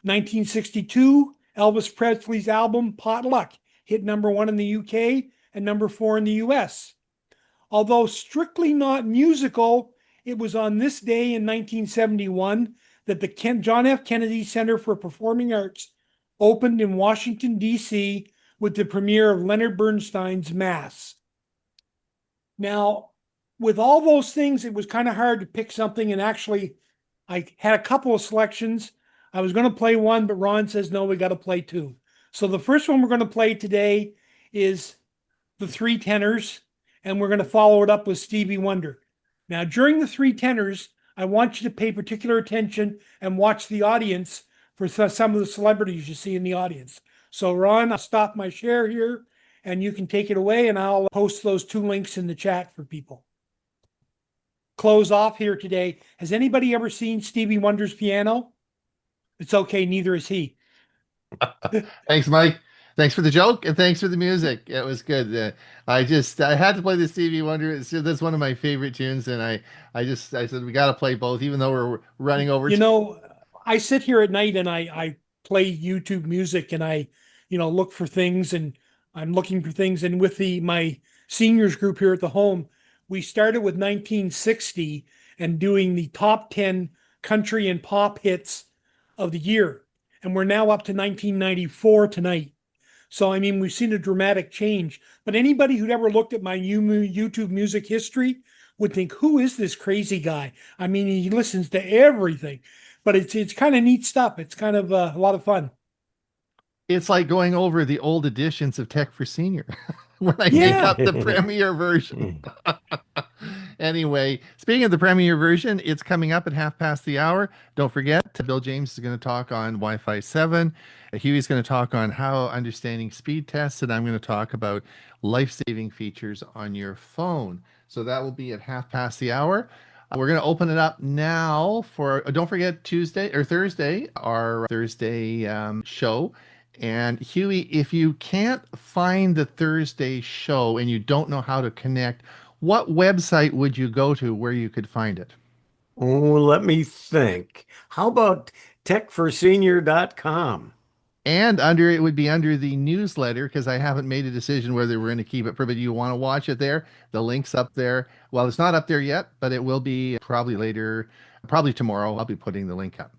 E: 1962, Elvis Presley's album Poplock hit #1 in the UK and #4 in the US. Although strictly not musical, it was on this day in 1971 that the John F. Kennedy Center for Performing Arts opened in Washington, D.C. with the premiere of Leonard Bernstein's Mass. Now, with all those things, it was kind of hard to pick something, and actually, I had a couple of selections. I was going to play one, but Ron says, no, we got to play two. So the first one we're going to play today is the Three Tenors, and we're going to follow it up with Stevie Wonder. Now, during the Three Tenors, I want you to pay particular attention and watch the audience for some of the celebrities you see in the audience. So Ron, I'll stop my share here, and you can take it away, and I'll post those two links in the chat for people. Close off here today. Has anybody ever seen Stevie Wonder's piano? It's okay, neither is he.
A: Thanks, Mike. Thanks for the joke and thanks for the music. It was good. I had to play the Stevie Wonder. That's one of my favorite tunes, and I said we got to play both, even though we're running over.
E: You know, I sit here at night and I play YouTube music, and I look for things, and I'm looking for things. And with my seniors group here at the home, we started with 1960 and doing the top 10 country and pop hits of the year, and we're now up to 1994 tonight. So, I mean, we've seen a dramatic change. But anybody who'd ever looked at my YouTube music history would think, who is this crazy guy? I mean, he listens to everything. But it's kind of neat stuff. It's kind of a lot of fun.
A: It's like going over the old editions of Tech for Senior when I make up the premiere version. Anyway, speaking of the premiere version, it's coming up at 1:30. Don't forget, Bill James is going to talk on Wi-Fi 7. Hewie's going to talk on how understanding speed tests, and I'm going to talk about life-saving features on your phone. So that will be at 1:30. We're going to open it up now for, don't forget, our Thursday show. And Hewie, if you can't find the Thursday show and you don't know how to connect, what website would you go to where you could find it?
B: Oh, let me think. How about techforsenior.com?
A: And under it would be under the newsletter because I haven't made a decision whether we're going to keep it for, but you want to watch it there. The link's up there. Well, it's not up there yet, but it will be probably later, probably tomorrow. I'll be putting the link up.